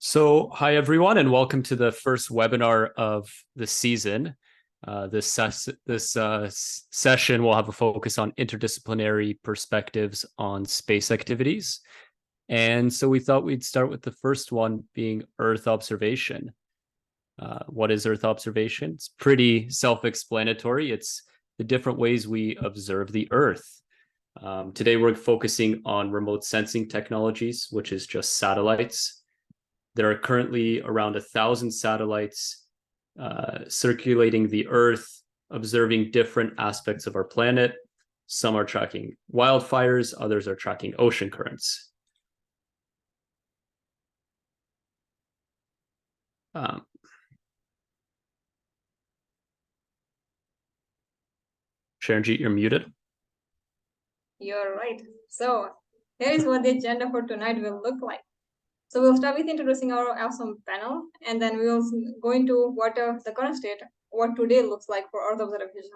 Hi everyone, and welcome to the first webinar of the season. This session will have a focus on interdisciplinary perspectives on space activities. And so we thought we'd start with the first one being Earth observation. What is Earth observation? It's pretty self-explanatory. It's the different ways we observe the Earth. Today we're focusing on remote sensing technologies, which is just satellites. There are currently around 1,000 satellites circulating the Earth, observing different aspects of our planet. Some are tracking wildfires, others are tracking ocean currents. Sharanjit, you're muted. You're right. So here is what the agenda for tonight will look like. So we'll start with introducing our awesome panel, and then we'll go into what the current state, what today looks like for Earth observation,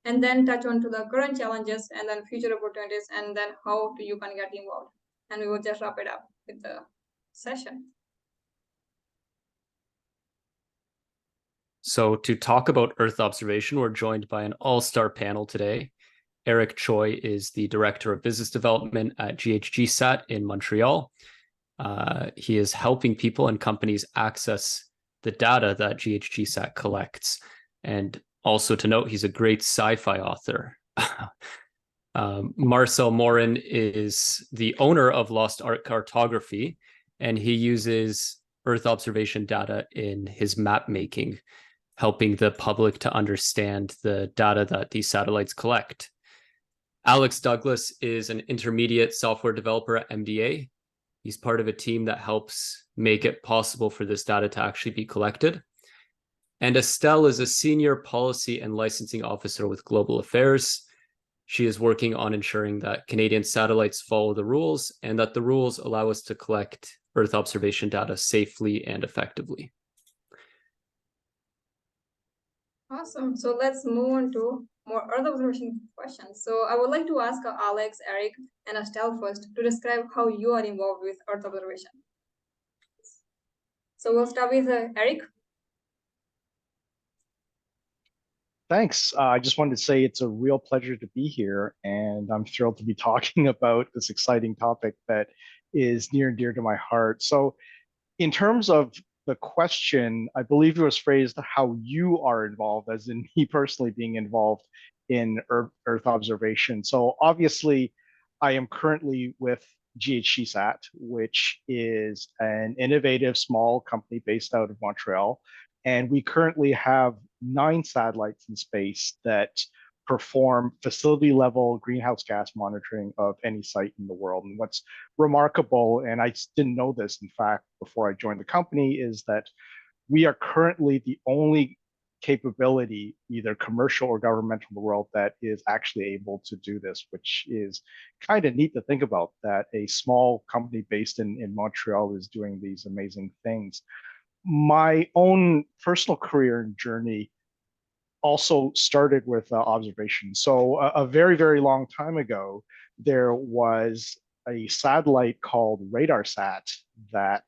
and then touch on to the current challenges, and then future opportunities, and then how you can get involved. And we will just wrap it up with the session. So to talk about Earth observation, we're joined by an all-star panel today. Eric Choi is the Director of Business Development at SGAC in Montreal. He is helping people and companies access the data that SGAC collects. And also to note, he's a great sci-fi author. Marcel Morin is the owner of Lost Art Cartography, and he uses Earth observation data in his map making, helping the public to understand the data that these satellites collect. Alex Douglas is an intermediate software developer at MDA. He's part of a team that helps make it possible for this data to actually be collected. And Estelle is a senior policy and licensing officer with Global Affairs. She is working on ensuring that Canadian satellites follow the rules and that the rules allow us to collect Earth observation data safely and effectively. Awesome. So let's move on to more Earth observation questions. So I would like to ask Alex, Eric, and Estelle first to describe how you are involved with Earth observation. So we'll start with Eric. Thanks. I just wanted to say it's a real pleasure to be here, and I'm thrilled to be talking about this exciting topic that is near and dear to my heart. So in terms of the question, I believe it was phrased how you are involved, as in me personally being involved in Earth observation. So obviously, I am currently with SGAC, which is an innovative small company based out of Montreal. And we currently have 9 satellites in space that perform facility level greenhouse gas monitoring of any site in the world. And what's remarkable, and I didn't know this, in fact, before I joined the company, is that we are currently the only capability, either commercial or governmental, in the world that is actually able to do this, which is kind of neat to think about, that a small company based in Montreal is doing these amazing things. My own personal career and journey also started with observation. So a very, very long time ago, there was a satellite called RadarSat that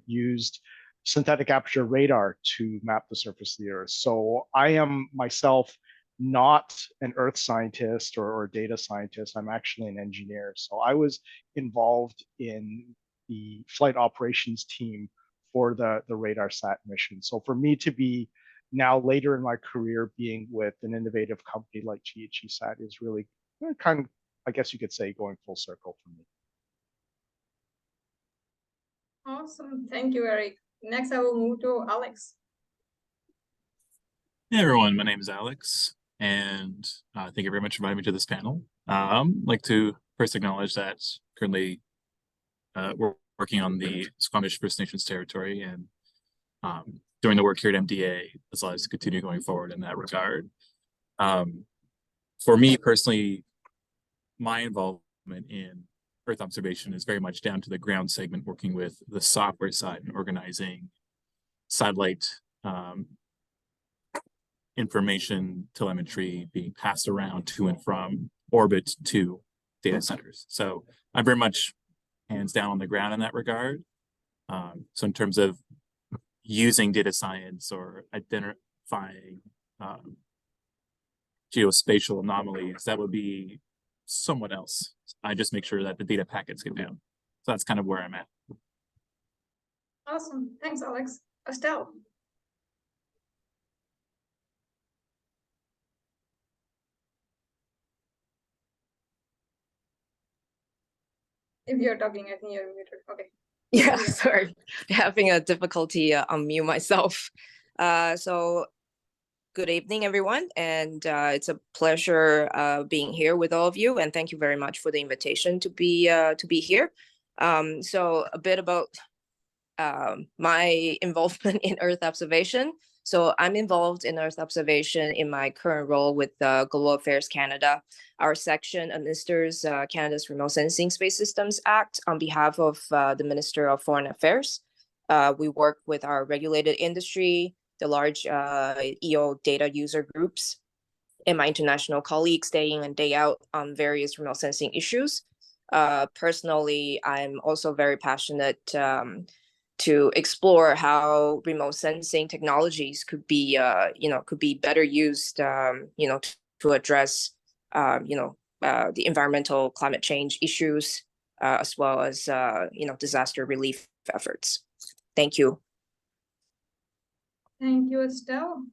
used synthetic aperture radar to map the surface of the Earth. So I am myself not an Earth scientist or data scientist. I'm actually an engineer. So I was involved in the flight operations team for the RadarSat mission. So for me to be now later in my career being with an innovative company like SGAC is really kind of, I guess you could say, going full circle for me. Awesome. Thank you, Eric. Next, I will move to Alex. Hey everyone, my name is Alex, and thank you very much for inviting me to this panel. I'd like to first acknowledge that currently we're working on the Squamish First Nations territory, and doing the work here at MDA has allowed us to continue going forward in that regard. For me personally, my involvement in Earth observation is very much down to the ground segment, working with the software side and organizing satellite information telemetry being passed around to and from orbit to data centers. So I'm very much hands down on the ground in that regard. So in terms of using data science or identifying geospatial anomalies, that would be someone else. I just make sure that the data packets get down. So that's kind of where I'm at. Awesome. Thanks, Alex. Estelle. If you're talking, I think you're muted. Okay. Yeah, Yeah. sorry, having a difficulty unmute myself. So good evening, everyone, and it's a pleasure being here with all of you, and thank you very much for the invitation to be here. So a bit about my involvement in Earth observation. So I'm involved in Earth observation in my current role with Global Affairs Canada. Our section administers Canada's Remote Sensing Space Systems Act on behalf of the Minister of Foreign Affairs. We work with our regulated industry, the large EO data user groups, and my international colleagues day in and day out on various remote sensing issues. Personally, I'm also very passionate to explore how remote sensing technologies could be, could be better used, to address, the environmental climate change issues, as well as, disaster relief efforts. Thank you. Thank you, Estelle.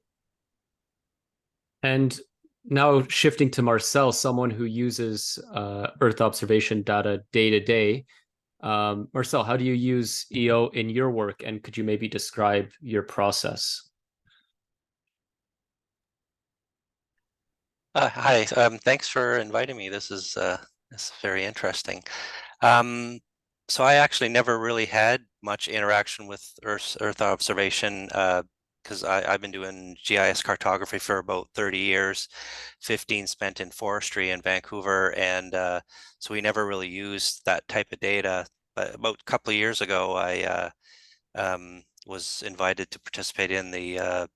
And now shifting to Marcel, someone who uses Earth observation data day to day. Marcel, how do you use EO in your work, and could you maybe describe your process? Hi, thanks for inviting me. This is very interesting. So I actually never really had much interaction with Earth observation because I've been doing GIS cartography for about 30 years, 15 spent in forestry in Vancouver, and so we never really used that type of data. But about a couple of years ago, I was invited to participate in the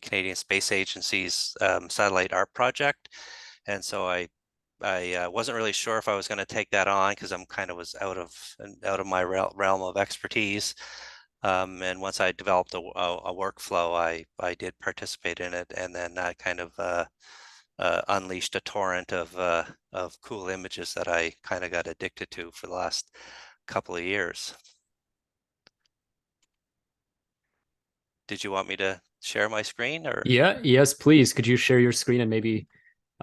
Canadian Space Agency's satellite art project, and so I wasn't really sure if I was going to take that on because I'm kind of was out of my realm of expertise. And once I developed a workflow, I did participate in it, and then I kind of unleashed a torrent of cool images that I kind of got addicted to for the last couple of years. Did you want me to share my screen, or? Yeah, yes, please. Could you share your screen and maybe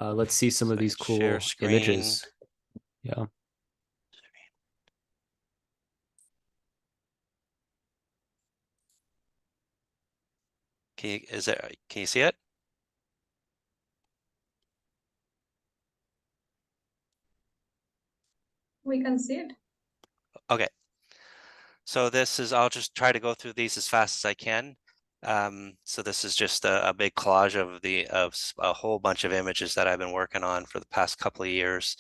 let's see some of these cool screen. images. Yeah. Can you see it? We can see it. Okay. So this is, I'll just try to go through these as fast as I can. So this is just a big collage of a whole bunch of images that I've been working on for the past couple of years.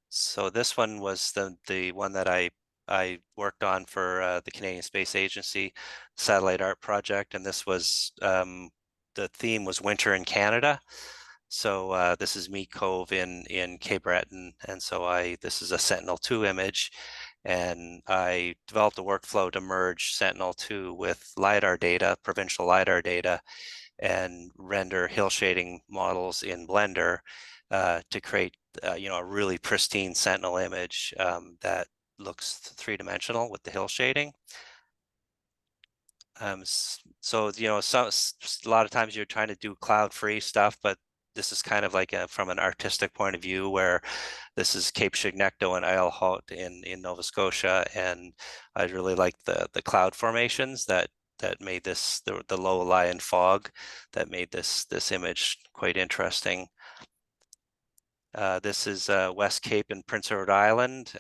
So this one was the one that I worked on for the Canadian Space Agency Satellite Art Project, and this was the theme was winter in Canada. So this is Meat Cove in Cape Breton, and so this is a Sentinel-2 image, and I developed a workflow to merge Sentinel-2 with LiDAR data, provincial LiDAR data, and render hill shading models in Blender to create a really pristine Sentinel image that looks three-dimensional with the hill shading. So a lot of times you're trying to do cloud-free stuff, but this is kind of like from an artistic point of view, where this is Cape Chignecto and Isle Haut in Nova Scotia, and I really like the cloud formations that made this the low-lying fog that made this image quite interesting. This is West Cape and Prince Edward Island.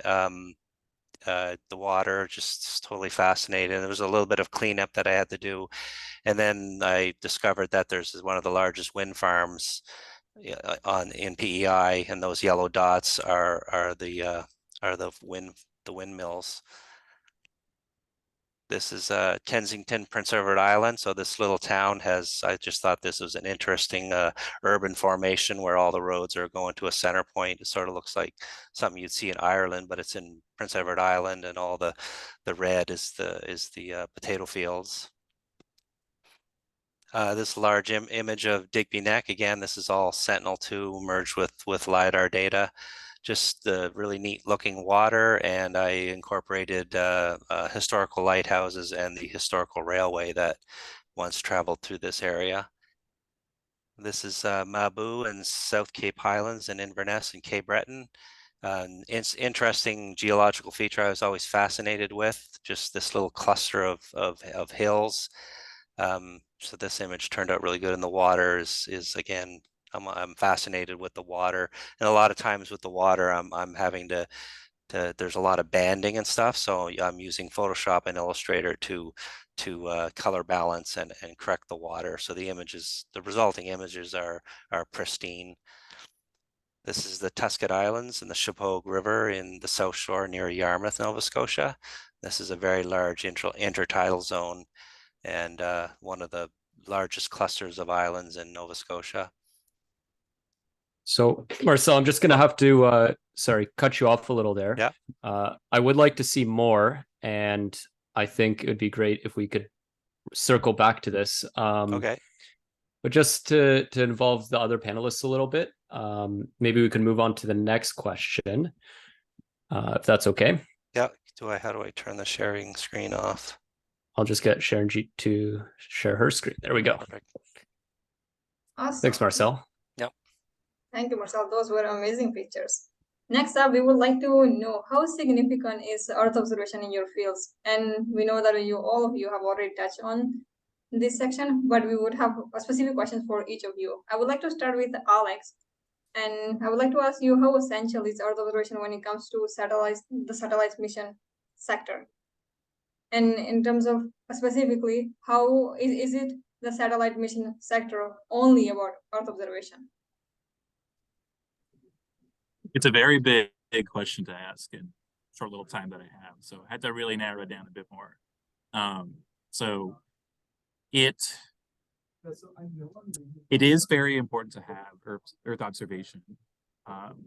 The water just totally fascinating. There was a little bit of cleanup that I had to do, and then I discovered that there's one of the largest wind farms in PEI, and those yellow dots are the windmills. This is Kensington, Prince Edward Island. So this little town has, I just thought this was an interesting urban formation where all the roads are going to a center point. It sort of looks like something you'd see in Ireland, but it's in Prince Edward Island, and all the red is the potato fields. This large image of Digby Neck, again, this is all Sentinel-2 merged with LiDAR data. Just the really neat looking water, and I incorporated historical lighthouses and the historical railway that once traveled through this area. This is Mabou and South Cape Highlands and Inverness and Cape Breton. It's interesting geological feature I was always fascinated with, just this little cluster of hills. So this image turned out really good, and the water is again, I'm fascinated with the water, and a lot of times with the water, I'm having to there's a lot of banding and stuff, so I'm using Photoshop and Illustrator to color balance and correct the water, so the resulting images are pristine. This is the Tusket Islands and the Chepaug River in the South Shore near Yarmouth, Nova Scotia. This is a very large intertidal zone, and one of the largest clusters of islands in Nova Scotia. So, Marcel, I'm just going to have to, sorry, cut you off a little there. Yeah. I would like to see more, and I think it would be great if we could circle back to this. Okay. But just to involve the other panelists a little bit, maybe we can move on to the next question, if that's okay. Yeah. How do I turn the sharing screen off? I'll just get Sharon G to share her screen. There we go. Perfect. Awesome. Thanks, Marcel. Thank you, Marcel. Those were amazing pictures. Next up, we would like to know how significant is Earth observation in your fields? And we know that all of you have already touched on this section, but we would have a specific questions for each of you. I would like to start with Alex, and I would like to ask you how essential is Earth observation when it comes to the satellite mission sector? And in terms of specifically, how is it the satellite mission sector only about Earth observation? It's a very big question to ask in short little time that I have. So I had to really narrow it down a bit more. So it is very important to have Earth observation. And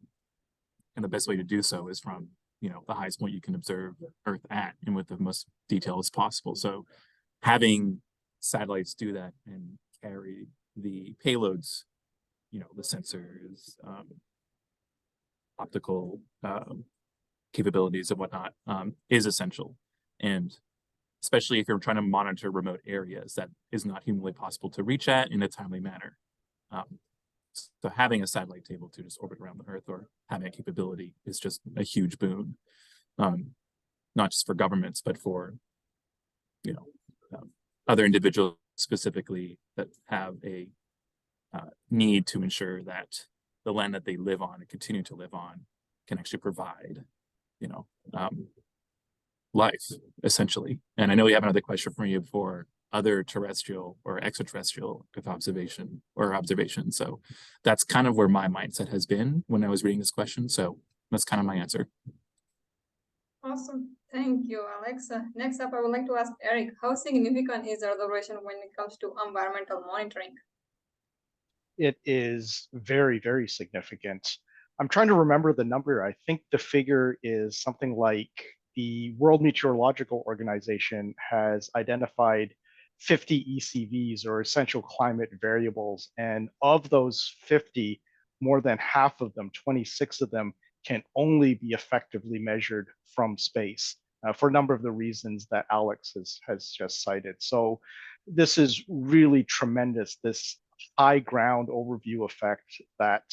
the best way to do so is from, the highest point you can observe Earth at, and with the most detail as possible. So having satellites do that and carry the payloads, the sensors, optical capabilities and whatnot, is essential. And especially if you're trying to monitor remote areas that is not humanly possible to reach at in a timely manner. So having a satellite able to just orbit around the Earth, or having a capability, is just a huge boon, not just for governments, but for other individuals specifically that have a need to ensure that the land that they live on and continue to live on can actually provide, life, essentially. And I know we have another question for you for other terrestrial or extraterrestrial observation. So that's kind of where my mindset has been when I was reading this question. So that's kind of my answer. Awesome. Thank you, Alex. Next up, I would like to ask Eric, how significant is Earth observation when it comes to environmental monitoring? It is very, very significant. I'm trying to remember the number. I think the figure is something like the World Meteorological Organization has identified 50 ECVs, or essential climate variables. And of those 50, more than half of them, 26 of them, can only be effectively measured from space for a number of the reasons that Alex has just cited. So this is really tremendous, this high ground overview effect that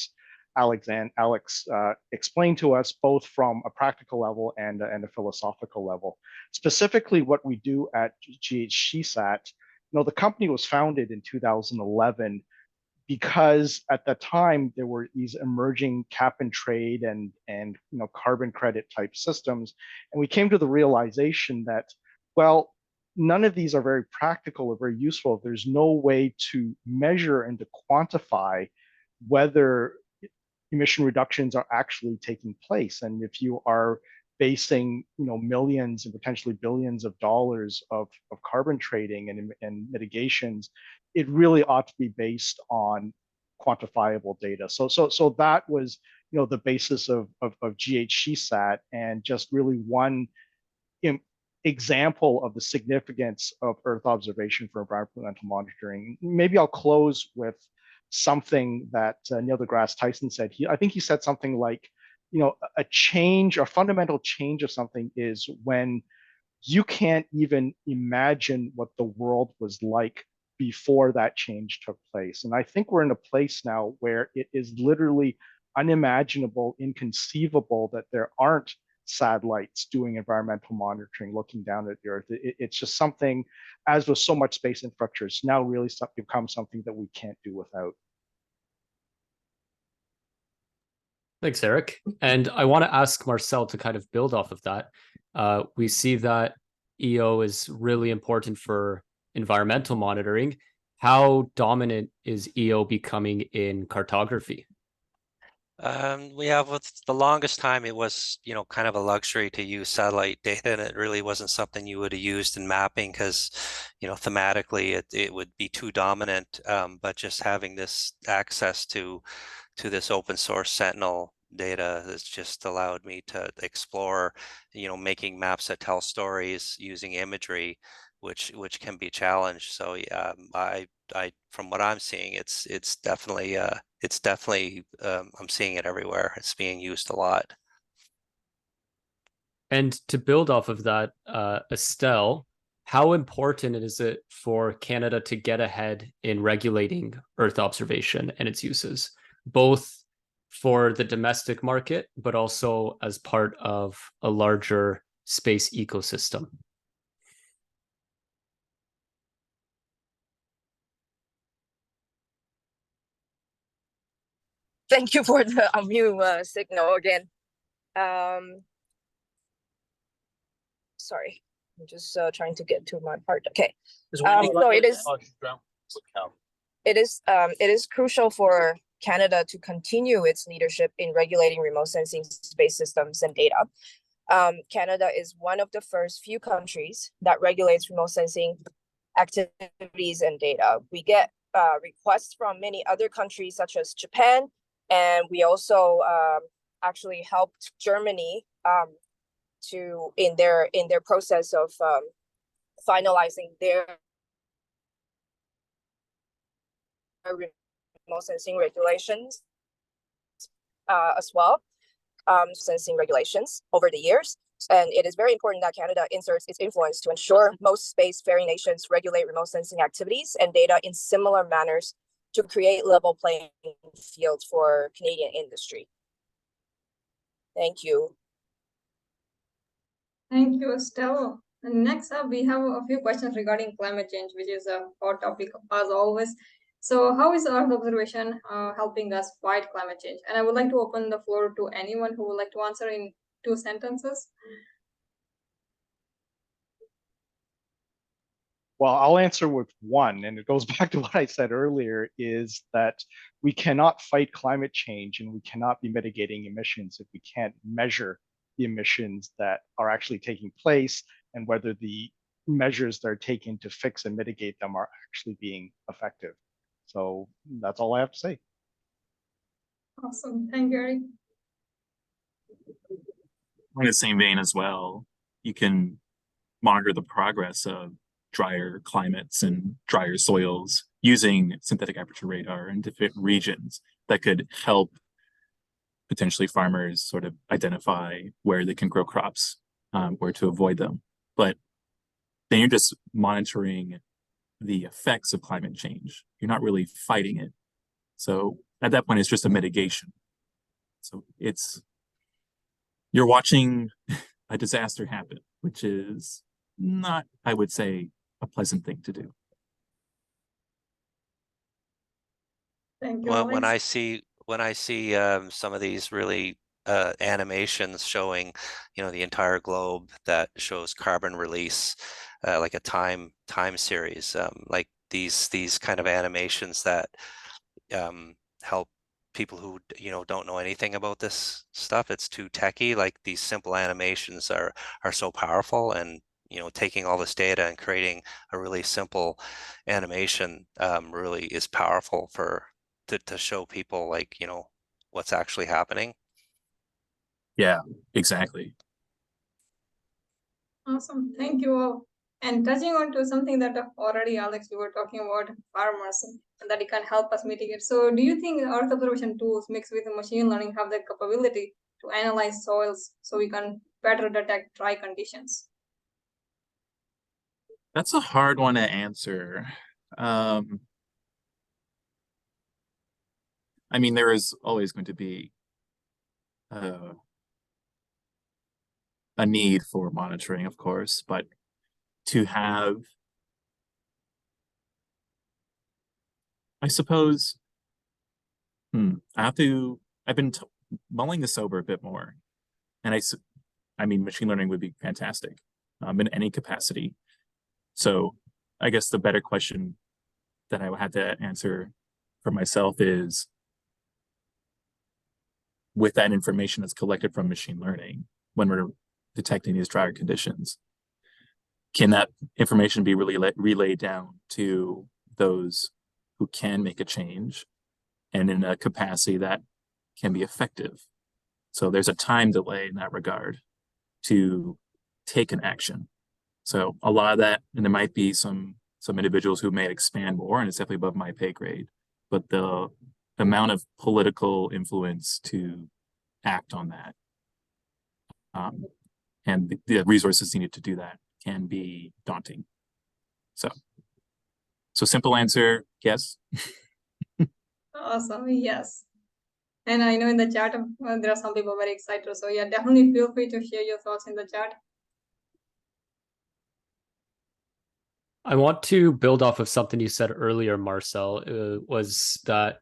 Alex explained to us, both from a practical level and a philosophical level. Specifically, what we do at GHGSat, the company was founded in 2011 because at the time there were these emerging cap and trade and carbon credit type systems, and we came to the realization that, well, none of these are very practical or very useful if there's no way to measure and to quantify whether emission reductions are actually taking place. And if you are basing millions and potentially billions of dollars of carbon trading and mitigations, it really ought to be based on quantifiable data. So that was the basis of GHGSat, and just really one example of the significance of Earth observation for environmental monitoring. Maybe I'll close with something that Neil deGrasse Tyson said. I think he said something like, a fundamental change of something is when you can't even imagine what the world was like before that change took place. And I think we're in a place now where it is literally unimaginable, inconceivable that there aren't satellites doing environmental monitoring, looking down at the Earth. It's just something, as with so much space infrastructure, it's now really become something that we can't do without. Thanks, Eric. And I want to ask Marcel to kind of build off of that. We see that EO is really important for environmental monitoring. How dominant is EO becoming in cartography? We have, with the longest time, it was, kind of a luxury to use satellite data, and it really wasn't something you would have used in mapping because, thematically it would be too dominant. But just having this access to this open source Sentinel data has just allowed me to explore, making maps that tell stories using imagery, which can be challenged. So I from what I'm seeing, it's definitely I'm seeing it everywhere. It's being used a lot. And to build off of that, Estelle, how important is it for Canada to get ahead in regulating Earth observation and its uses, both for the domestic market, but also as part of a larger space ecosystem? Thank you for the unmute signal again. Sorry, I'm just trying to get to my part. Okay. So it is crucial for Canada to continue its leadership in regulating remote sensing space systems and data. Canada is one of the first few countries that regulates remote sensing activities and data. We get requests from many other countries such as Japan, and we also actually helped Germany in their process of finalizing their remote sensing regulations as well, sensing regulations over the years. And it is very important that Canada inserts its influence to ensure most spacefaring nations regulate remote sensing activities and data in similar manners to create level playing fields for Canadian industry. Thank you. Thank you, Estelle. And next up, we have a few questions regarding climate change, which is a hot topic as always. So how is Earth observation helping us fight climate change? And I would like to open the floor to anyone who would like to answer in 2 sentences. Well, I'll answer with one, and it goes back to what I said earlier, is that we cannot fight climate change and we cannot be mitigating emissions if we can't measure the emissions that are actually taking place and whether the measures that are taken to fix and mitigate them are actually being effective. So that's all I have to say. Awesome. Thank you, Eric. In the same vein as well, you can monitor the progress of drier climates and drier soils using synthetic aperture radar in different regions that could help potentially farmers sort of identify where they can grow crops, where to avoid them. But then you're just monitoring the effects of climate change. You're not really fighting it. So at that point, it's just a mitigation. So you're watching a disaster happen, which is not, I would say, a pleasant thing to do. Thank you. Well, Alex. when I see some of these really animations showing, the entire globe that shows carbon release, like a time series, like these kind of animations that help people who don't know anything about this stuff. It's too techy. Like these simple animations are so powerful, and taking all this data and creating a really simple animation really is powerful to show people like what's actually happening. Yeah, exactly. Awesome. Thank you all. And touching on to something that already, Alex, you were talking about farmers and that it can help us mitigate. So do you think Earth observation tools mixed with machine learning have the capability to analyze soils so we can better detect dry conditions? That's a hard one to answer. I mean, there is always going to be a need for monitoring, of course, but to have, I suppose, I've been mulling this over a bit more, and I mean, machine learning would be fantastic in any capacity. So I guess the better question that I would have to answer for myself is, with that information that's collected from machine learning, when we're detecting these drier conditions, can that information be really relayed down to those who can make a change and in a capacity that can be effective? So there's a time delay in that regard to take an action. So a lot of that, and there might be some individuals who may expand more, and it's definitely above my pay grade, but the amount of political influence to act on that and the resources needed to do that can be daunting. So simple answer, yes. Awesome. Yes. And I know in the chat, there are some people very excited. So yeah, definitely feel free to share your thoughts in the chat. I want to build off of something you said earlier, Marcel, was that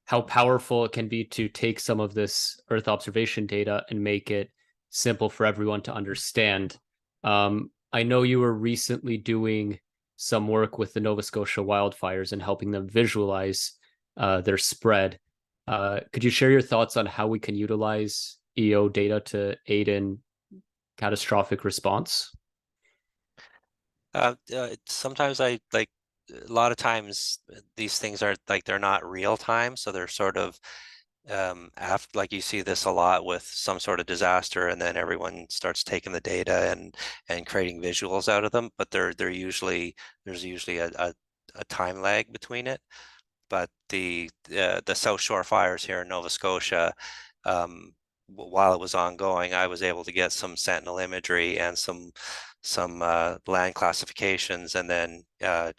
how powerful it can be to take some of this Earth observation data and make it simple for everyone to understand. I know you were recently doing some work with the Nova Scotia wildfires and helping them visualize their spread. Could you share your thoughts on how we can utilize EO data to aid in catastrophic response? Sometimes a lot of times these things are like, they're not real time, so they're sort of after, like you see this a lot with some sort of disaster, and then everyone starts taking the data and creating visuals out of them, but there's usually a time lag between it. But the South Shore fires here in Nova Scotia, while it was ongoing, I was able to get some sentinel imagery and some land classifications, and then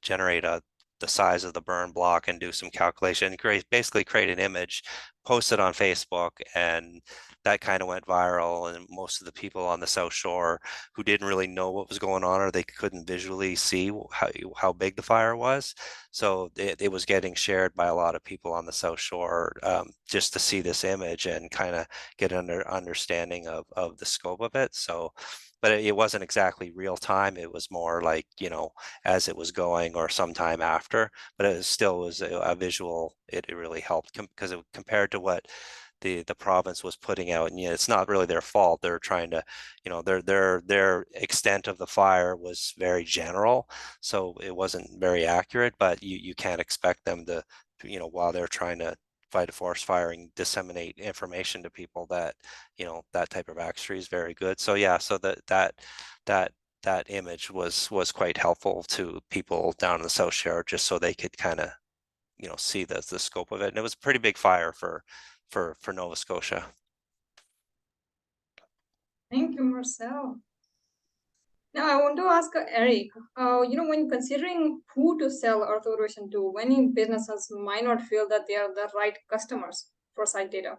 generate the size of the burn block and do some calculation, basically create an image, post it on Facebook, and that kind of went viral. And most of the people on the South Shore who didn't really know what was going on, or they couldn't visually see how big the fire was, so it was getting shared by a lot of people on the South Shore, just to see this image and kind of get an understanding of the scope of it. So, but it wasn't exactly real time. It was more like, as it was going or sometime after, but it still was a visual. It really helped because compared to what the province was putting out, and it's not really their fault. They're trying to, their extent of the fire was very general, so it wasn't very accurate. But you can't expect them to, while they're trying to fight a forest fire and disseminate information to people, that that type of accuracy is very good. So yeah, so that image was quite helpful to people down in the South Shore, just so they could kind of see the scope of it. And it was a pretty big fire for Nova Scotia. Thank you, Marcel. Now I want to ask Eric, when considering who to sell Earth observation to, many businesses might not feel that they are the right customers for site data.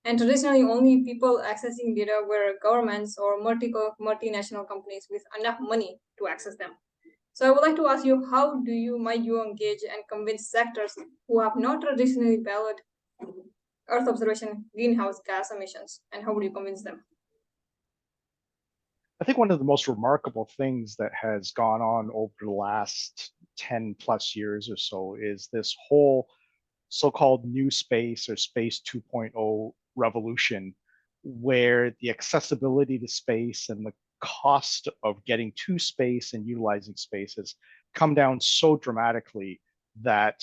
And traditionally, only people accessing data were governments or multinational companies with enough money to access them. So I would like to ask you, how might you engage and convince sectors who have not traditionally valued Earth observation greenhouse gas emissions, and how would you convince them? I think one of the most remarkable things that has gone on over the last 10 plus years or so is this whole so-called new space or space 2.0 revolution, where the accessibility to space and the cost of getting to space and utilizing space has come down so dramatically that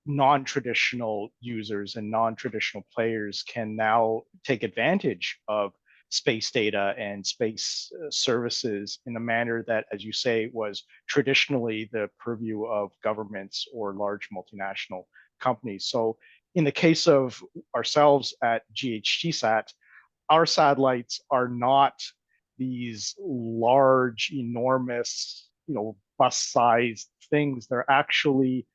non-traditional users and non-traditional players can now take advantage of space data and space services in a manner that, as you say, was traditionally the purview of governments or large multinational companies. So in the case of ourselves at GHGSat, our satellites are not these large, enormous, bus-sized things. They're actually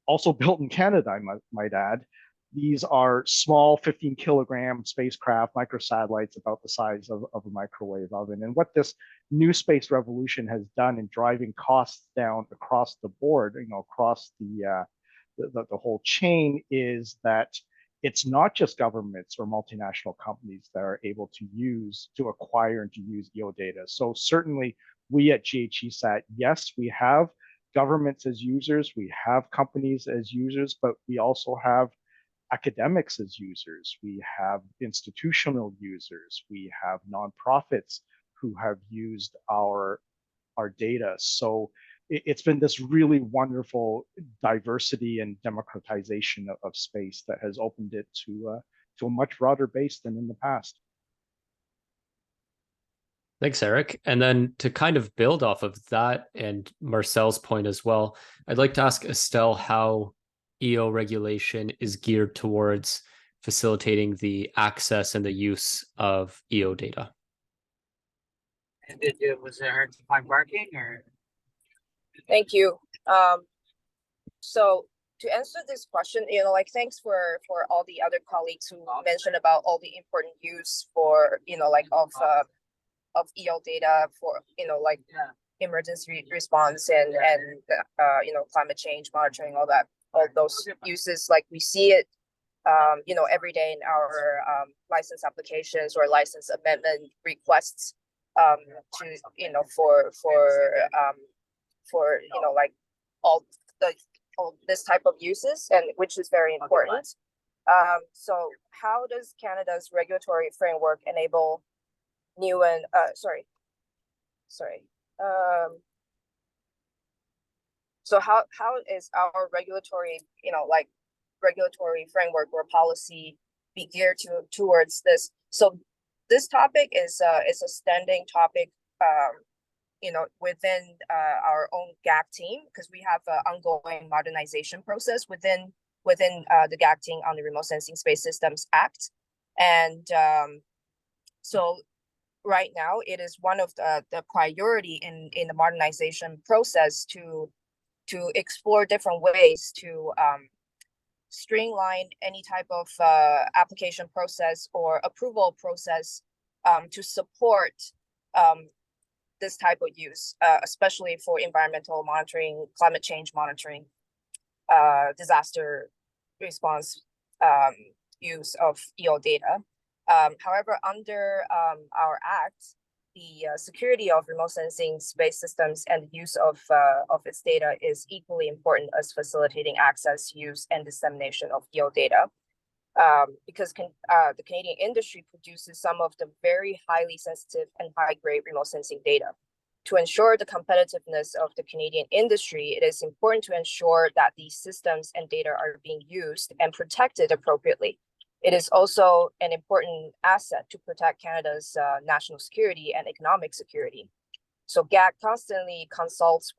also built in Canada, I might add. These are small 15-kilogram spacecraft, microsatellites about the size of a microwave oven. And what this new space revolution has done in driving costs down across the board, across the whole chain, is that it's not just governments or multinational companies that are able to acquire and to use EO data. So certainly we at GHGSat, yes, we have governments as users, we have companies as users, but we also have academics as users, we have institutional users, we have nonprofits who have used our data. So it's been this really wonderful diversity and democratization of space that has opened it to a much broader base than in the past. Thanks, Eric. And then to kind of build off of that and Marcel's point as well, I'd like to ask Estelle how EO regulation is geared towards facilitating the access and the use of EO data. And was it hard to find parking or? Thank you. So to answer this question, thanks for all the other colleagues who mentioned about all the important use for, of EO data for, emergency response and climate change monitoring, all those uses. Like we see it, every day in our license applications or license amendment requests for all this type of uses, and which is very important. So how does Canada's regulatory framework enable new and so how is our regulatory regulatory framework or policy be geared towards this? So this topic is a standing topic within our own GAC team, because we have an ongoing modernization process within the GAC team on the Remote Sensing Space Systems Act. And so right now it is one of the priority in the modernization process to explore different ways to streamline any type of application process or approval process to support this type of use, especially for environmental monitoring, climate change monitoring, disaster response use of EO data. However, under our act, the security of remote sensing space systems and the use of its data is equally important as facilitating access, use, and dissemination of EO data. Because the Canadian industry produces some of the very highly sensitive and high-grade remote sensing data. To ensure the competitiveness of the Canadian industry, it is important to ensure that these systems and data are being used and protected appropriately. It is also an important asset to protect Canada's national security and economic security. So GAC constantly consults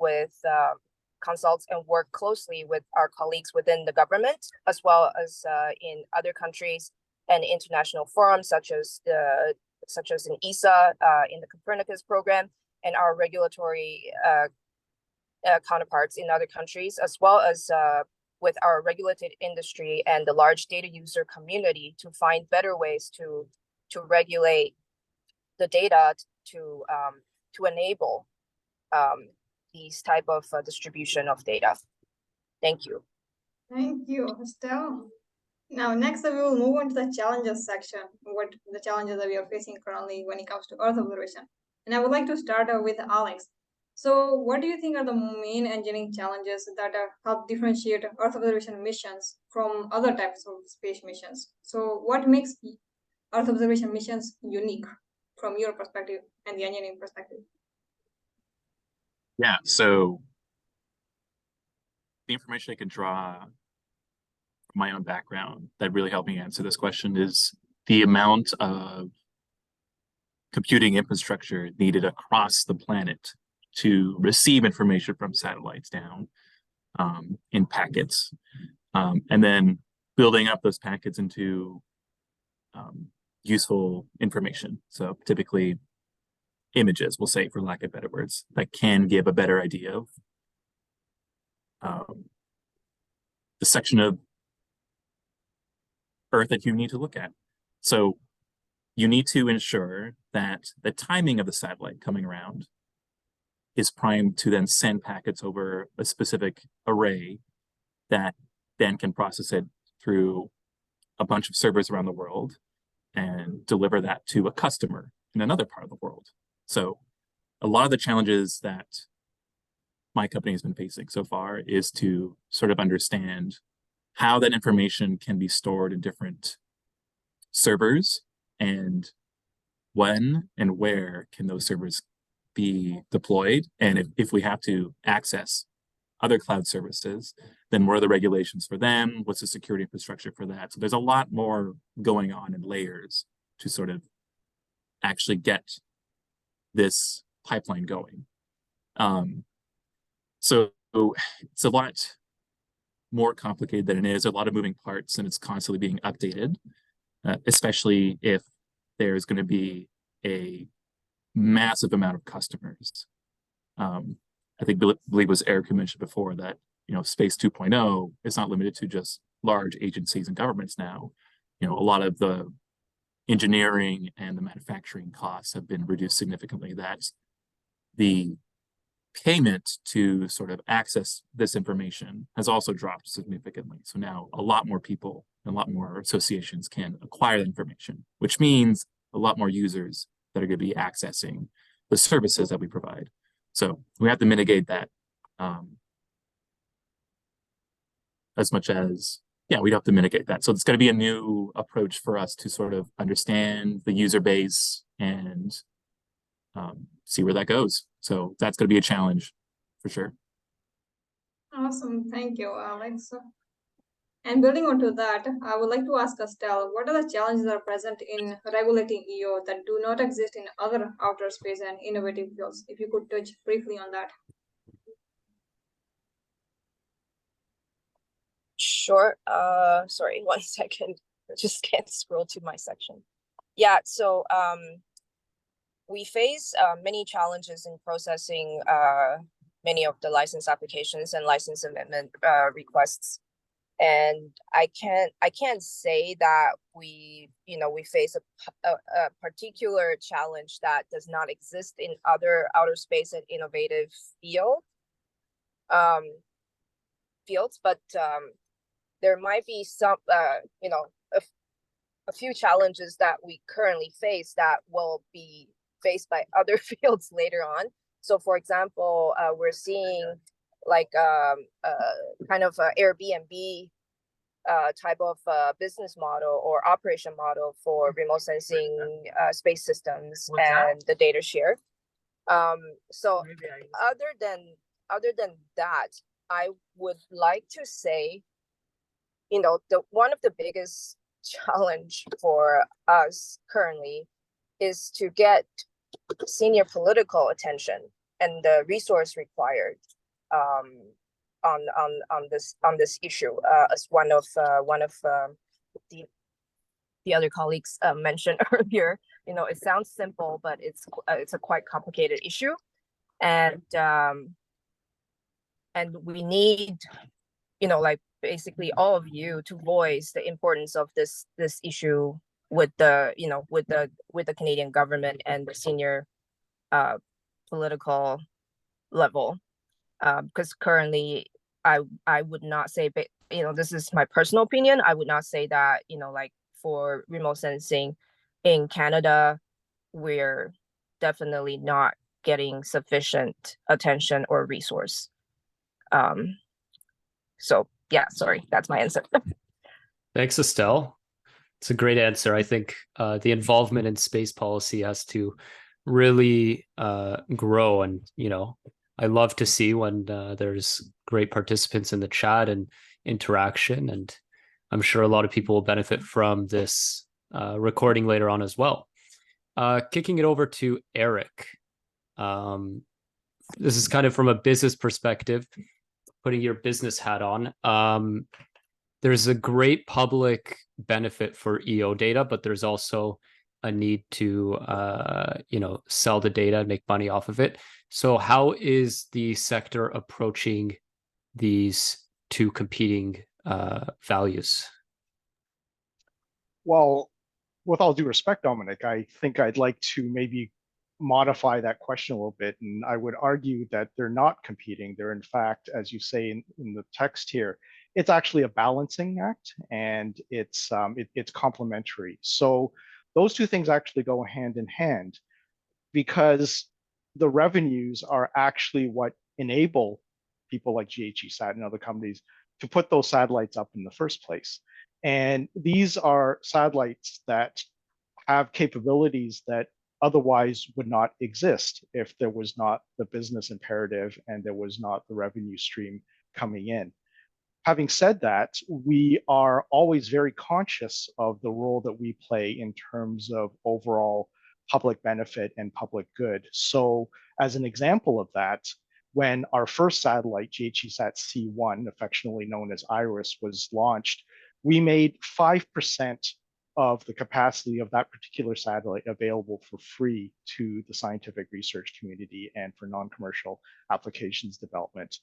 and work closely with our colleagues within the government, as well as in other countries and international forums, such as in ESA, in the Copernicus program, and our regulatory counterparts in other countries, as well as with our regulated industry and the large data user community, to find better ways to regulate the data to enable these type of distribution of data. Thank you. Thank you, Estelle. Now, next we will move on to the challenges section, what the challenges that we are facing currently when it comes to Earth observation. And I would like to start with Alex. So what do you think are the main engineering challenges that help differentiate Earth observation missions from other types of space missions? So what makes Earth observation missions unique from your perspective and the engineering perspective? Yeah, so the information I can draw from my own background that really helped me answer this question is the amount of computing infrastructure needed across the planet to receive information from satellites down in packets, and then building up those packets into useful information. So typically images, we'll say, for lack of better words, that can give a better idea of the section of Earth that you need to look at. So you need to ensure that the timing of the satellite coming around is primed to then send packets over a specific array that then can process it through a bunch of servers around the world and deliver that to a customer in another part of the world. So a lot of the challenges that my company has been facing so far is to sort of understand how that information can be stored in different servers, and when and where can those servers be deployed, and if we have to access other cloud services, then what are the regulations for them? What's the security infrastructure for that? So there's a lot more going on in layers to sort of actually get this pipeline going. So it's a lot more complicated than it is. A lot of moving parts, and it's constantly being updated, especially if there's going to be a massive amount of customers. I think believe was Eric who mentioned before that, you know, Space 2.0 is not limited to just large agencies and governments now. You know, a lot of the engineering and the manufacturing costs have been reduced significantly. That the payment to sort of access this information has also dropped significantly. So now a lot more people and a lot more associations can acquire the information, which means a lot more users that are going to be accessing the services that we provide. So we have to mitigate that as much as, yeah, we'd have to mitigate that. So it's going to be a new approach for us to sort of understand the user base and see where that goes. So that's going to be a challenge for sure. Awesome, thank you, Alex. And building onto that, I would like to ask Estelle, what are the challenges that are present in regulating EO that do not exist in other outer space and innovative fields? If you could touch briefly on that. Sure. Sorry, 1 second. I just can't scroll to my section. Yeah, so we face many challenges in processing many of the license applications and license amendment requests. And I can't say that we face a particular challenge that does not exist in other outer space and innovative fields, but there might be some a few challenges that we currently face that will be faced by other fields later on. So for example, we're seeing like kind of Airbnb type of business model or operation model for remote sensing space systems and the data share. So other than that, I would like to say, one of the biggest challenge for us currently is to get senior political attention and the resource required on this issue, as one of the other colleagues mentioned earlier. It sounds simple, but it's a quite complicated issue, and we need like basically all of you to voice the importance of this issue with the with the Canadian government and the senior political level, because currently I would not say, but this is my personal opinion, I would not say that like for remote sensing in Canada we're definitely not getting sufficient attention or resource. So yeah, sorry, that's my answer. Thanks, Estelle. It's a great answer. I think the involvement in space policy has to really grow. And, I love to see when there's great participants in the chat and interaction. And I'm sure a lot of people will benefit from this recording later on as well. Kicking it over to Eric. This is kind of from a business perspective, putting your business hat on. There's a great public benefit for EO data, but there's also a need to, sell the data and make money off of it. So how is the sector approaching these two competing values? Well, with all due respect, Dominic, I think I'd like to maybe modify that question a little bit. And I would argue that they're not competing. They're, in fact, as you say in the text here, it's actually a balancing act, and it's complementary. So those two things actually go hand in hand, because the revenues are actually what enable people like GHGSat and other companies to put those satellites up in the first place. And these are satellites that have capabilities that otherwise would not exist if there was not the business imperative and there was not the revenue stream coming in. Having said that, we are always very conscious of the role that we play in terms of overall public benefit and public good. So as an example of that, when our first satellite, GHGSat C1, affectionately known as IRIS, was launched, we made 5% of the capacity of that particular satellite available for free to the scientific research community and for non-commercial applications development.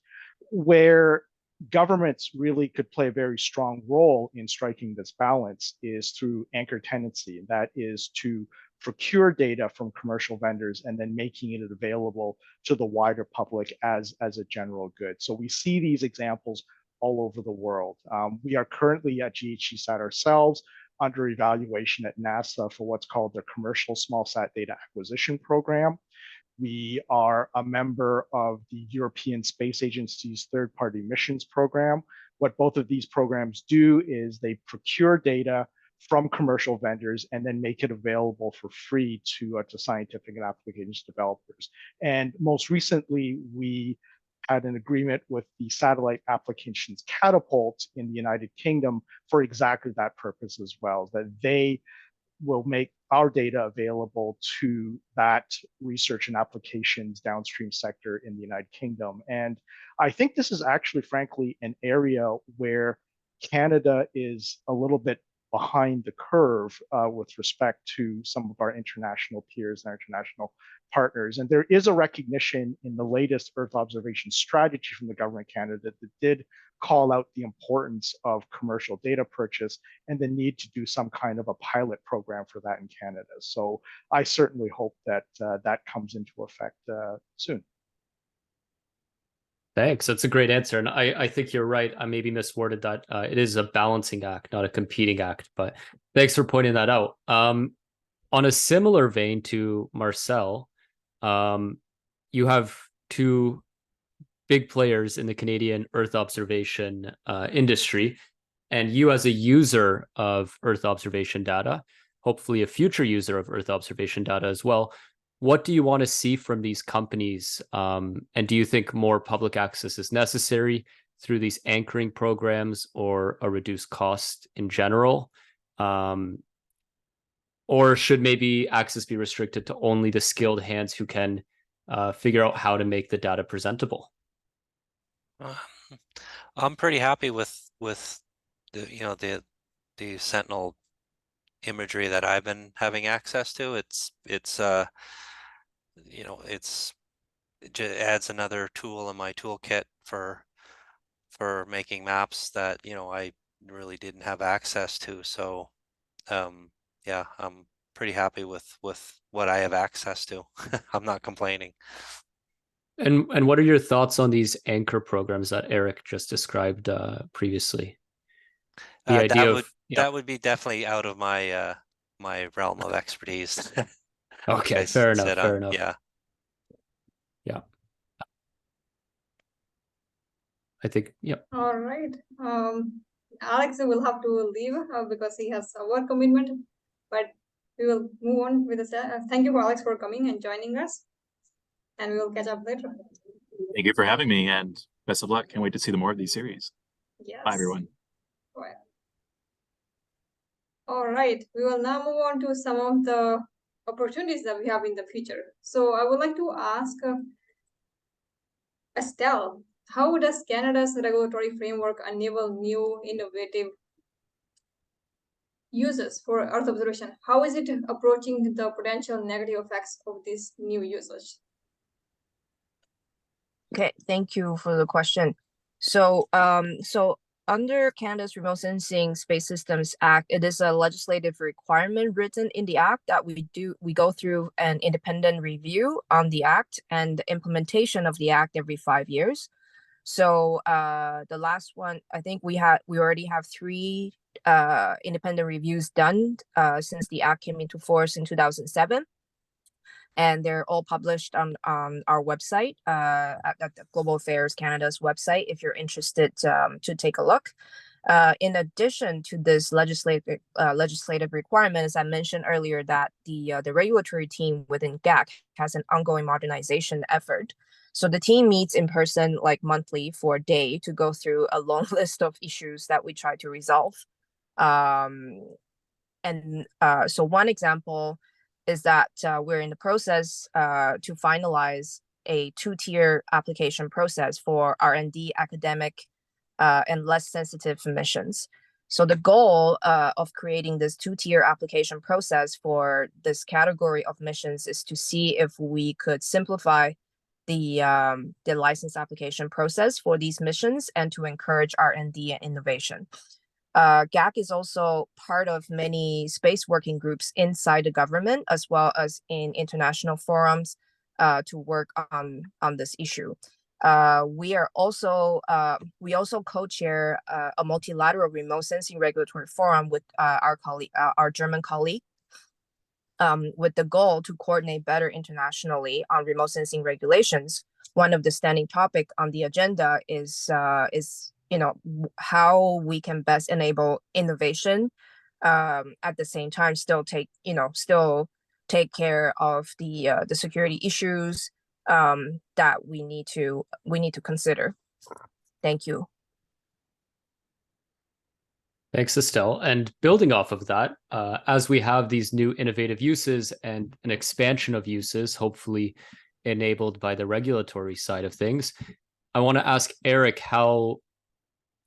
Where governments really could play a very strong role in striking this balance is through anchor tenancy, and that is to procure data from commercial vendors and then making it available to the wider public as a general good. So we see these examples all over the world. We are currently at GHGSat ourselves under evaluation at NASA for what's called the Commercial Smallsat Data Acquisition Program. We are a member of the European Space Agency's third-party missions program. What both of these programs do is they procure data from commercial vendors and then make it available for free to scientific and applications developers. And most recently, we had an agreement with the Satellite Applications Catapult in the United Kingdom for exactly that purpose as well, that they will make our data available to that research and applications downstream sector in the United Kingdom. And I think this is actually, frankly, an area where Canada is a little bit behind the curve with respect to some of our international peers and our international partners. And there is a recognition in the latest Earth observation strategy from the government of Canada that did call out the importance of commercial data purchase and the need to do some kind of a pilot program for that in Canada. So I certainly hope that that comes into effect soon. Thanks. That's a great answer. And I think you're right. I maybe misworded that. It is a balancing act, not a competing act. But thanks for pointing that out. On a similar vein to Marcel, you have two big players in the Canadian Earth observation industry. And you, as a user of Earth observation data, hopefully a future user of Earth observation data as well, what do you want to see from these companies? And do you think more public access is necessary through these anchoring programs or a reduced cost in general? Or should maybe access be restricted to only the skilled hands who can figure out how to make the data presentable? I'm pretty happy with the Sentinel imagery that I've been having access to. It adds another tool in my toolkit for making maps that I really didn't have access to. So yeah, I'm pretty happy with what I have access to. I'm not complaining. And what are your thoughts on these anchor programs that Eric just described previously? The idea that would be definitely out of my my realm of expertise. Okay, fair enough. Yeah. I think, yeah. All right. Alex will have to leave because he has a work commitment, but we will move on with the thank you, Alex, for coming and joining us, and we will catch up later. Thank you for having me, and best of luck. Can't wait to see the more of these series. Yes. Bye, everyone. Bye. All right, we will now move on to some of the opportunities that we have in the future. So I would like to ask Estelle, how does Canada's regulatory framework enable new innovative uses for Earth observation? How is it approaching the potential negative effects of this new usage? Okay, thank you for the question. So, under Canada's Remote Sensing Space Systems Act, it is a legislative requirement written in the act that we go through an independent review on the act and the implementation of the act every 5 years. So the last one, I think we already have 3 independent reviews done since the act came into force in 2007. And they're all published on our website, at the Global Affairs Canada's website, if you're interested to take a look. In addition to this legislative requirement, as I mentioned earlier, that the regulatory team within SGAC has an ongoing modernization effort. So the team meets in person like monthly for a day to go through a long list of issues that we try to resolve. So one example is that we're in the process to finalize a 2-tier application process for R&D, academic, and less sensitive missions. So the goal of creating this 2-tier application process for this category of missions is to see if we could simplify the license application process for these missions and to encourage R&D and innovation. SGAC is also part of many space working groups inside the government, as well as in international forums to work on this issue. We also co-chair a multilateral remote sensing regulatory forum with our German colleague, with the goal to coordinate better internationally on remote sensing regulations. One of the standing topic on the agenda is how we can best enable innovation, at the same time still take care of the security issues that we need to consider. Thank you. Thanks, Estelle. And building off of that, as we have these new innovative uses and an expansion of uses, hopefully enabled by the regulatory side of things, I want to ask Eric how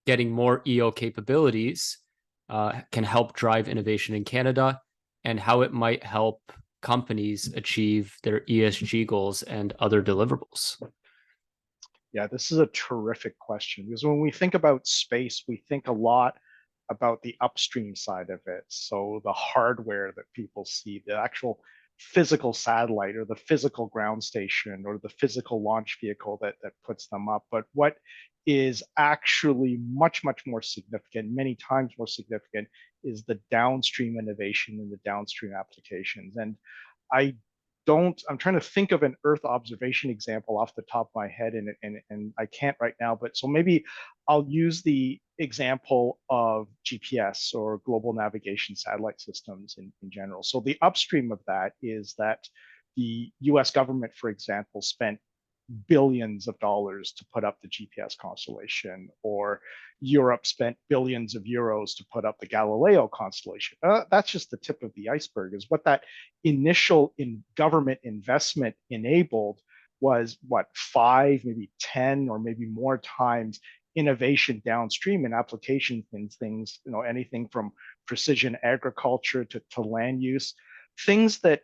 getting more EO capabilities can help drive innovation in Canada, and how it might help companies achieve their ESG goals and other deliverables. Yeah, this is a terrific question, because when we think about space, we think a lot about the upstream side of it. So the hardware that people see, the actual physical satellite or the physical ground station or the physical launch vehicle that puts them up. But what is actually much, much more significant, many times more significant, is the downstream innovation and the downstream applications. And I'm trying to think of an Earth observation example off the top of my head, and I can't right now, but so maybe I'll use the example of GPS or global navigation satellite systems in general. So the upstream of that is that the US government, for example, spent billions of dollars to put up the GPS constellation, or Europe spent billions of euros to put up the Galileo constellation. That's just the tip of the iceberg. Is what that initial government investment enabled was 5, maybe 10, or maybe more times innovation downstream in applications in things, anything from precision agriculture to land use, things that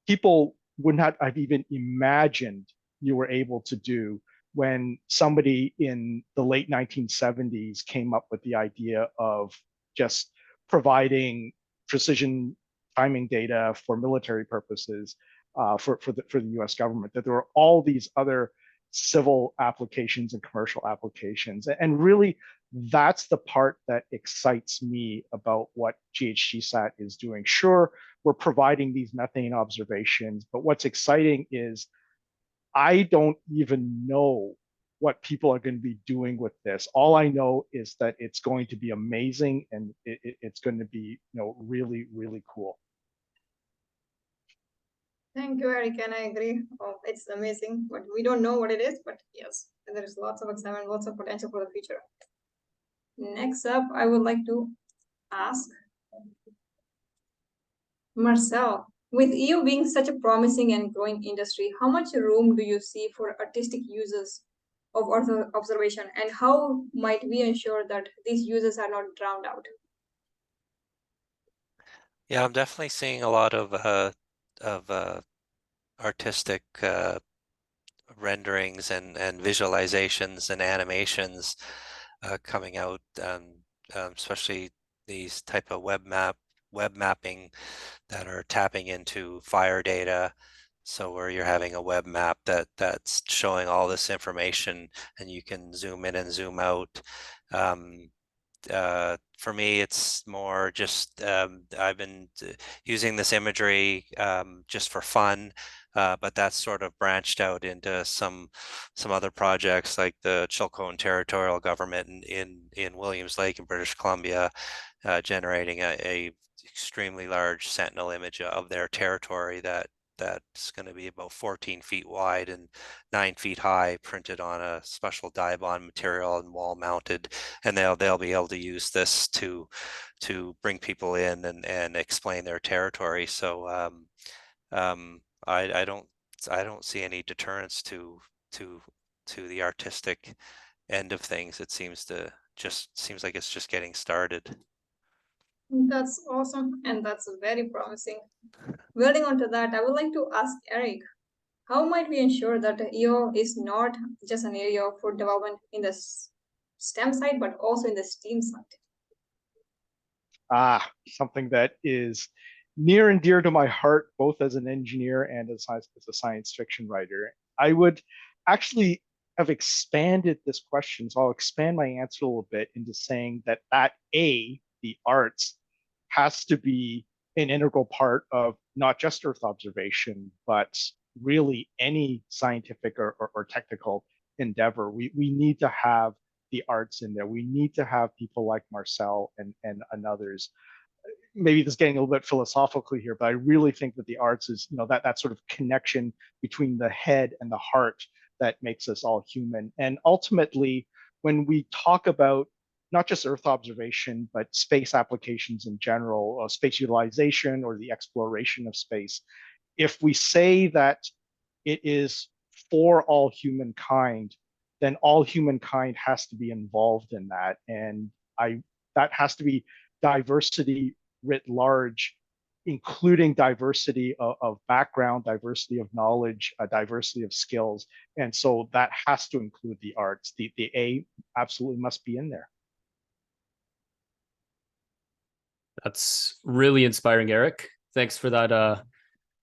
people would not have even imagined you were able to do when somebody in the late 1970s came up with the idea of just providing precision timing data for military purposes for the US government, that there were all these other civil applications and commercial applications. And really, that's the part that excites me about what GHGSat is doing. Sure, we're providing these methane observations, but what's exciting is I don't even know what people are going to be doing with this. All I know is that it's going to be amazing, and it's going to be, really, really cool. Thank you, Eric, and I agree. Oh, it's amazing, but we don't know what it is, but yes, there is lots of excitement, lots of potential for the future. Next up, I would like to ask Marcel, with EU being such a promising and growing industry, how much room do you see for artistic uses of Earth observation, and how might we ensure that these uses are not drowned out? Yeah, I'm definitely seeing a lot of artistic renderings and visualizations and animations coming out, especially these type of web mapping that are tapping into fire data. So where you're having a web map that's showing all this information, and you can zoom in and zoom out. For me, it's more just I've been using this imagery just for fun, but that's sort of branched out into some other projects, like the Chilcotin Territorial Government in Williams Lake in British Columbia, generating a extremely large sentinel image of their territory that's going to be about 14 feet wide and 9 feet high, printed on a special dye bond material and wall mounted. And they'll be able to use this to bring people in and explain their territory. So I don't see any deterrence to the artistic end of things. It seems like it's just getting started. That's awesome, and that's very promising. Building onto that, I would like to ask Eric, how might we ensure that EO is not just an area for development in the STEM side, but also in the STEAM side? Something that is near and dear to my heart, both as an engineer and as a science fiction writer. I would actually have expanded this question, so I'll expand my answer a little bit into saying that the arts, has to be an integral part of not just Earth observation, but really any scientific or technical endeavor. We need to have the arts in there. We need to have people like Marcel and others. Maybe this is getting a little bit philosophically here, but I really think that the arts is, that sort of connection between the head and the heart that makes us all human. And ultimately, when we talk about not just Earth observation, but space applications in general, space utilization or the exploration of space, if we say that it is for all humankind, then all humankind has to be involved in that. And that has to be diversity writ large, including diversity of background, diversity of knowledge, diversity of skills. And so that has to include the arts. The A absolutely must be in there. That's really inspiring, Eric. Thanks for that.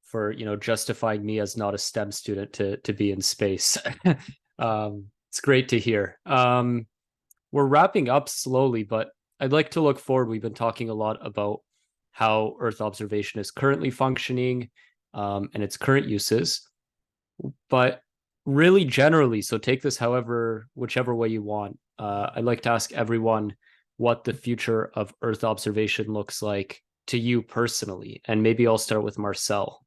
For justifying me as not a STEM student to be in space. It's great to hear. We're wrapping up slowly, but I'd like to look forward. We've been talking a lot about how Earth observation is currently functioning and its current uses, but really generally. So take this whichever way you want. I'd like to ask everyone what the future of Earth observation looks like to you personally, and maybe I'll start with Marcel.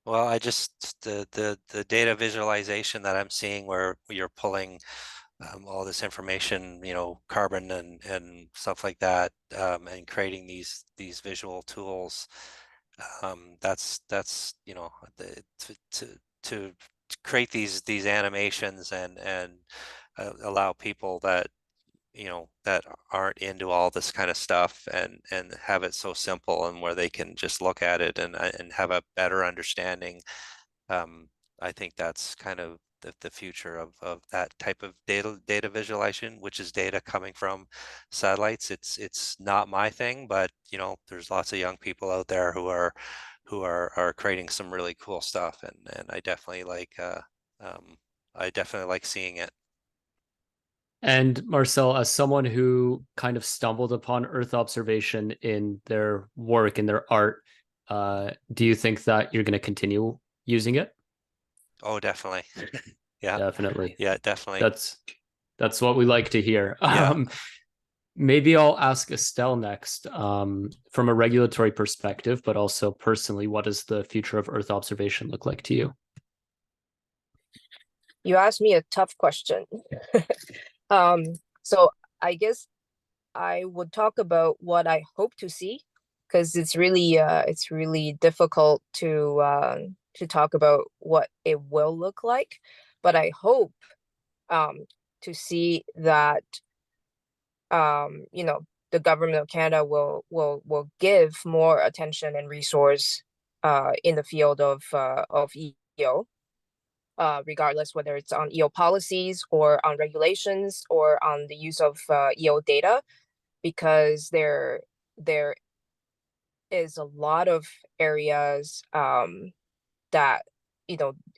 Well, the data visualization that I'm seeing, where you're pulling all this information, carbon and stuff like that, and creating these visual tools. That's to create these animations and allow people that that aren't into all this kind of stuff and have it so simple, and where they can just look at it and have a better understanding. I think that's kind of the future of that type of data visualization, which is data coming from satellites. It's not my thing, but there's lots of young people out there who are creating some really cool stuff, and I definitely like seeing it. And Marcel, as someone who kind of stumbled upon Earth observation in their work, in their art, do you think that you're going to continue using it? Oh, definitely. Yeah, Definitely. yeah, definitely. That's what we like to hear. Yeah. Maybe I'll ask Estelle next. From a regulatory perspective, but also personally, what does the future of Earth observation look like to you? You asked me a tough question. So I guess I would talk about what I hope to see, because it's really difficult to talk about what it will look like. But I hope to see that the government of Canada will give more attention and resource in the field of EO, regardless whether it's on EO policies or on regulations or on the use of EO data, because there is a lot of areas that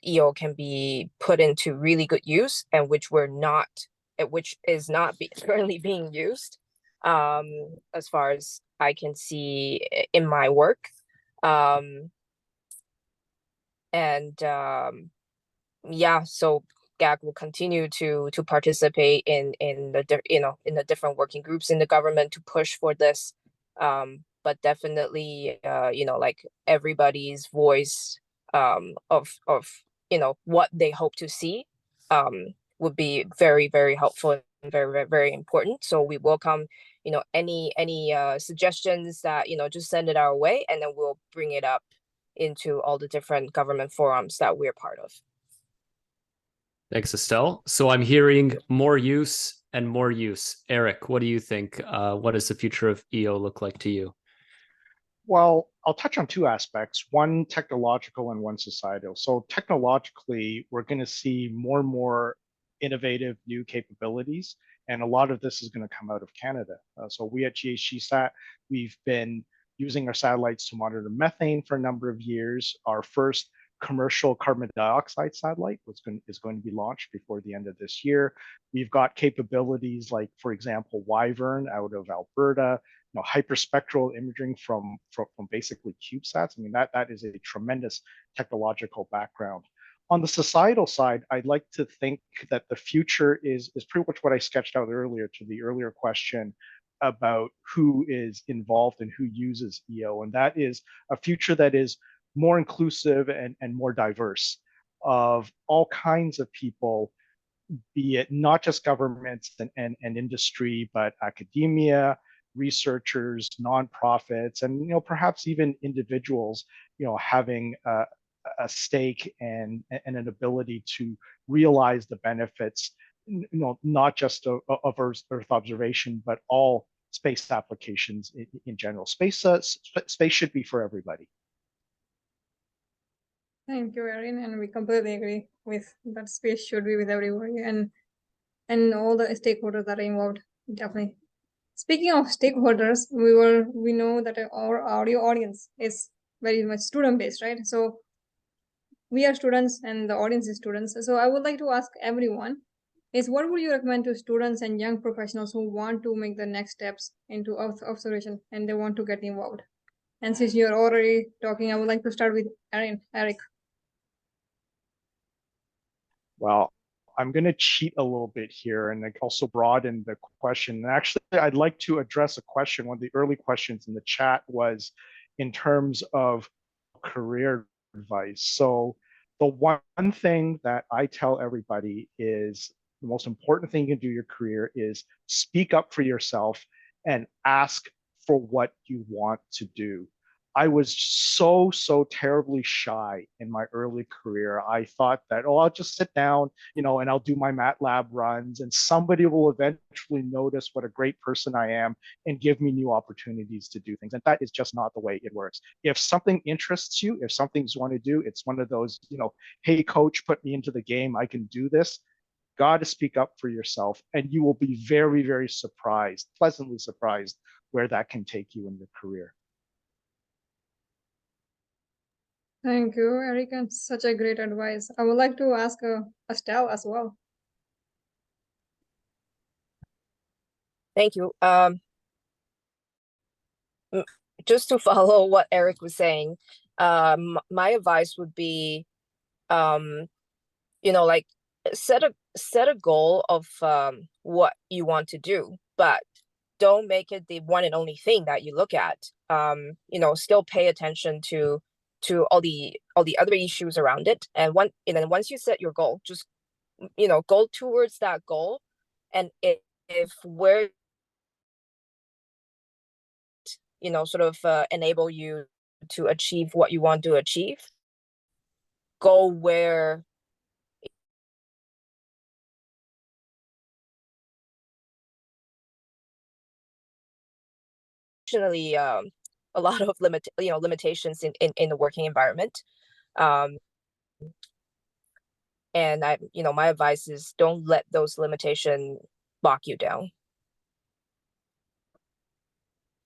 EO can be put into really good use, and which is not currently being used, as far as I can see in my work. Yeah, so SGAC will continue to participate in the different working groups in the government to push for this. But definitely, like everybody's voice of what they hope to see would be very, very helpful and very, very, very important. So we welcome any suggestions that just send it our way, and then we'll bring it up into all the different government forums that we're part of. Thanks, Estelle. So I'm hearing more use and more use. Eric, what do you think? What does the future of EO look like to you? Well, I'll touch on two aspects, one technological and one societal. So technologically, we're going to see more and more innovative new capabilities, and a lot of this is going to come out of Canada. So we at GHGSat, we've been using our satellites to monitor methane for a number of years. Our first commercial carbon dioxide satellite is going to be launched before the end of this year. We've got capabilities like, for example, Wyvern out of Alberta, hyperspectral imaging from basically CubeSats. I mean, that is a tremendous technological background. On the societal side, I'd like to think that the future is pretty much what I sketched out earlier to the earlier question about who is involved and who uses EO. And that is a future that is more inclusive and more diverse, of all kinds of people, be it not just governments and industry, but academia, researchers, nonprofits, and perhaps even individuals, having a stake and an ability to realize the benefits, not just of Earth observation, but all space applications in general. Space should be for everybody. Thank you, Erin, and we completely agree with that. Space should be with everybody, and all the stakeholders that are involved. Definitely. Speaking of stakeholders, we know that our audio audience is very much student based, right? So we are students, and the audience is students. So I would like to ask everyone: is what would you recommend to students and young professionals who want to make the next steps into Earth observation and they want to get involved? And since you're already talking, I would like to start with Eric. Well, I'm going to cheat a little bit here and also broaden the question. And actually, I'd like to address a question. One of the early questions in the chat was in terms of career advice. So the one thing that I tell everybody is the most important thing you can do in your career is speak up for yourself and ask for what you want to do. I was so terribly shy in my early career. I thought that, I'll just sit down, and I'll do my MATLAB runs, and somebody will eventually notice what a great person I am and give me new opportunities to do things. And that is just not the way it works. If something interests you, if something you want to do, it's one of those, hey, coach, put me into the game. I can do this. Got to speak up for yourself, and you will be very, very surprised, pleasantly surprised, where that can take you in your career. Thank you, Eric, and such a great advice. I would like to ask Estelle as well. Thank you. Just to follow what Eric was saying, my advice would be like set a goal of what you want to do, but don't make it the one and only thing that you look at. Still pay attention to all the other issues around it. And then once you set your goal, just go towards that goal. And if where sort of enable you to achieve what you want to achieve, go where actually a lot of limitations in the working environment. And my advice is don't let those limitations lock you down.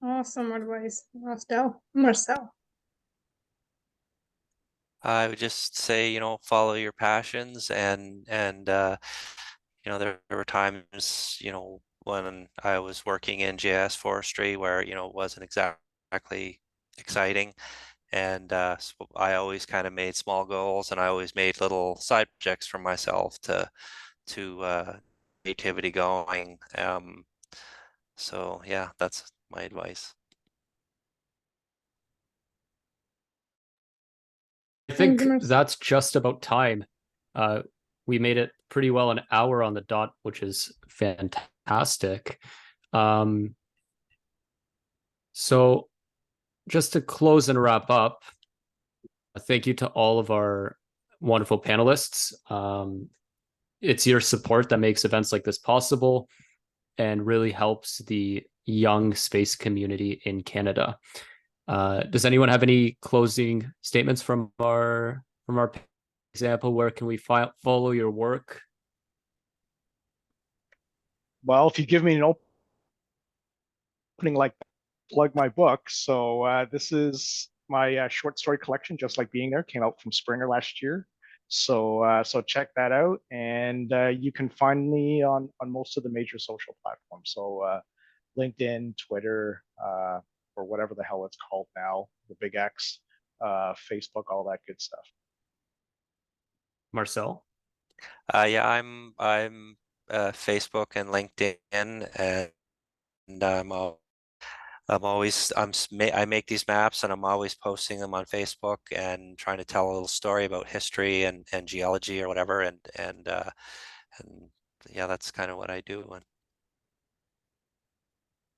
Awesome advice, Marcel. I would just say, follow your passions and there were times, when I was working in GIS forestry where, it wasn't exactly exciting. And so I always kind of made small goals, and I always made little side projects for myself to creativity going. So yeah, that's my advice. I think Thank you, that's just about time. We made it pretty well an hour on the dot, which is fantastic. So just to close and wrap up, thank you to all of our wonderful panelists. It's your support that makes events like this possible and really helps the young space community in Canada. Does anyone have any closing statements from our example? Where can we follow your work? Well, if you give me an opening like that, plug my book. So this is my short story collection, Just Like Being There, came out from Springer last year. So check that out, and you can find me on most of the major social platforms. So LinkedIn, Twitter, or whatever the hell it's called now, the big X, Facebook, all that good stuff. Marcel? Yeah, I'm Facebook and LinkedIn, and I make these maps, and I'm always posting them on Facebook and trying to tell a little story about history and geology or whatever, and yeah, that's kind of what I do.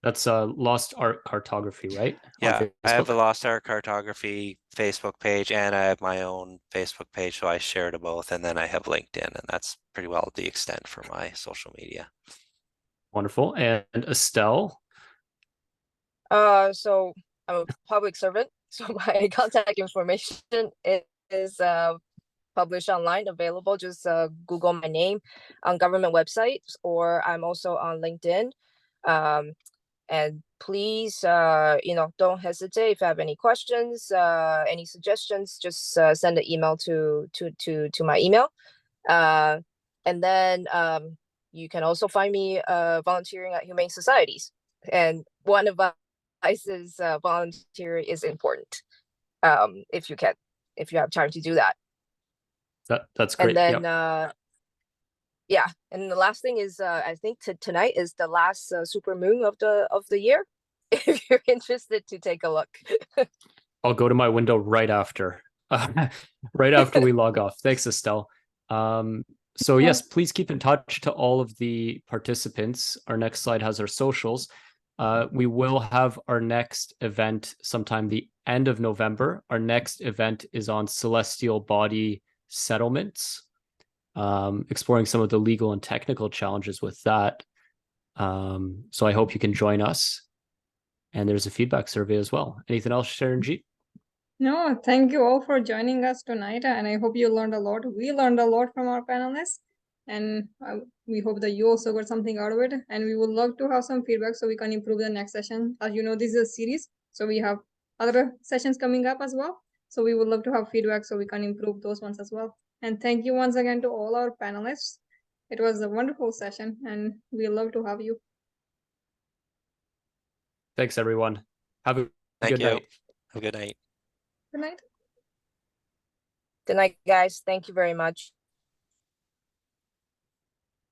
That's Lost Art Cartography, right? Yeah, I have the Lost Art Cartography Facebook page, and I have my own Facebook page, so I share to both, and then I have LinkedIn, and that's pretty well the extent for my social media. Wonderful. And Estelle? So I'm a public servant, so my contact information is published online, available. Just Google my name on government websites, or I'm also on LinkedIn. And please, don't hesitate if you have any questions, any suggestions, just send an email to my email. And then you can also find me volunteering at humane societies. And one of is volunteer is important, if you have time to do that. That's great. And then yeah, and the last thing is I think tonight is the last super moon of the year. If you're interested to take a look. I'll go to my window right after right after we log off. Thanks, Estelle. So yes, please keep in touch to all of the participants. Our next slide has our socials. We will have our next event sometime the end of November. Our next event is on celestial body settlements, exploring some of the legal and technical challenges with that. So I hope you can join us. And there's a feedback survey as well. Anything else, Sharon G? No, thank you all for joining us tonight, and I hope you learned a lot. We learned a lot from our panelists, and we hope that you also got something out of it. And we would love to have some feedback so we can improve the next session. As you know, this is a series, so we have other sessions coming up as well. So we would love to have feedback so we can improve those ones as well. And thank you once again to all our panelists. It was a wonderful session, and we love to have you. Thanks, everyone. Have a Thank good you. night. Have a good night. Good night. Good night, guys. Thank you very much.